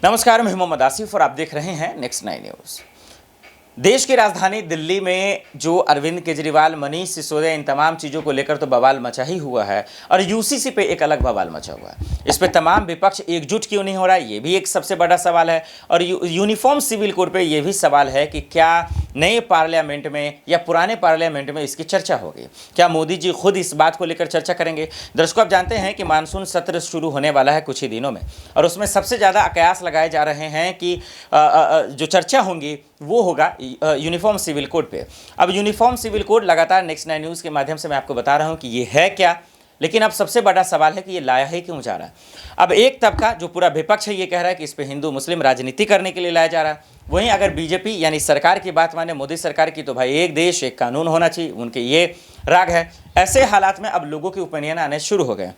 नमस्कार, मैं मोहम्मद आसिफ और आप देख रहे हैं नेक्स्ट 9 न्यूज़। देश की राजधानी दिल्ली में जो अरविंद केजरीवाल, मनीष सिसोदिया, इन तमाम चीज़ों को लेकर तो बवाल मचा ही हुआ है और यूसीसी पे एक अलग बवाल मचा हुआ है। इस पे तमाम विपक्ष एकजुट क्यों नहीं हो रहा है, ये भी एक सबसे बड़ा सवाल है। और यूनिफॉर्म सिविल कोड पे ये भी सवाल है कि क्या नए पार्लियामेंट में या पुराने पार्लियामेंट में इसकी चर्चा होगी, क्या मोदी जी खुद इस बात को लेकर चर्चा करेंगे। दर्शकों, आप जानते हैं कि मानसून सत्र शुरू होने वाला है कुछ ही दिनों में और उसमें सबसे ज़्यादा कयास लगाए जा रहे हैं कि जो चर्चा होंगी वो होगा यूनिफॉर्म सिविल कोड पे। अब यूनिफॉर्म सिविल कोड लगातार नेक्स्ट 9 न्यूज़ के माध्यम से मैं आपको बता रहा हूँ कि ये है क्या, लेकिन अब सबसे बड़ा सवाल है कि ये लाया है क्यों जा रहा है। अब एक तबका जो पूरा विपक्ष है ये कह रहा है कि इस पे हिंदू मुस्लिम राजनीति करने के लिए लाया जा रहा है। वहीं अगर बीजेपी यानी सरकार की बात माने, मोदी सरकार की, तो भाई एक देश एक कानून होना चाहिए, उनके ये राग है। ऐसे हालात में अब लोगों के ओपिनियन आने शुरू हो गए।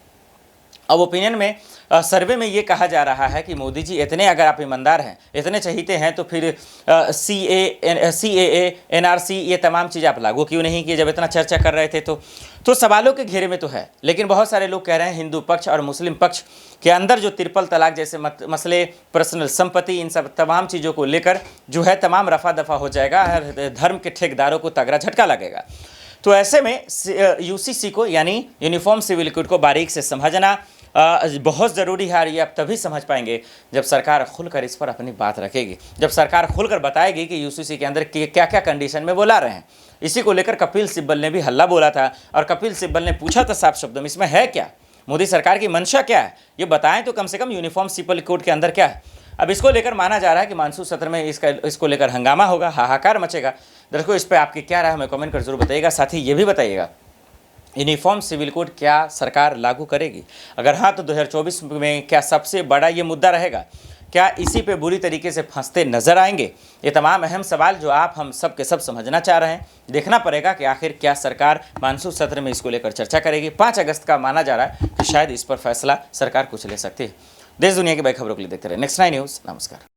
अब ओपिनियन में सर्वे में ये कहा जा रहा है कि मोदी जी इतने अगर आप ईमानदार हैं, इतने चहीते हैं, तो फिर CAA, NRC ये तमाम चीज़ आप लागू क्यों नहीं किए जब इतना चर्चा कर रहे थे। तो सवालों के घेरे में तो है, लेकिन बहुत सारे लोग कह रहे हैं हिंदू पक्ष और मुस्लिम पक्ष के अंदर जो ट्रिपल तलाक जैसे मसले, पर्सनल संपत्ति, इन सब तमाम चीज़ों को लेकर जो है तमाम रफा दफा हो जाएगा, हर धर्म के ठेकेदारों को तगड़ा झटका लगेगा। तो ऐसे में UCC को यानी यूनिफॉर्म सिविल कोड को बारीक से समझना बहुत ज़रूरी है। ये आप तभी समझ पाएंगे जब सरकार खुलकर इस पर अपनी बात रखेगी, जब सरकार खुलकर बताएगी कि UCC के अंदर क्या क्या कंडीशन में वो ला रहे हैं। इसी को लेकर कपिल सिब्बल ने भी हल्ला बोला था और कपिल सिब्बल ने पूछा था साफ शब्दों में, इसमें है क्या, मोदी सरकार की मंशा क्या है, ये बताएं तो कम से कम यूनिफॉर्म सिविल कोड के अंदर क्या है। अब इसको लेकर माना जा रहा है कि मानसून सत्र में इसको लेकर हंगामा होगा, हाहाकार मचेगा। दर्शकों, इस पर आपकी क्या राय हमें कमेंट कर जरूर बताइएगा। साथ ही ये भी बताइएगा यूनिफॉर्म सिविल कोड क्या सरकार लागू करेगी, अगर हाँ तो 2024 में क्या सबसे बड़ा ये मुद्दा रहेगा, क्या इसी पे बुरी तरीके से फंसते नजर आएंगे। ये तमाम अहम सवाल जो आप हम सब के सब समझना चाह रहे हैं। देखना पड़ेगा कि आखिर क्या सरकार मानसून सत्र में इसको लेकर चर्चा करेगी। 5 अगस्त का माना जा रहा है कि शायद इस पर फैसला सरकार कुछ ले सकती है। देश दुनिया की बड़ी खबरों के लिए देखते रहे नेक्स्ट 9 न्यूज़। नमस्कार।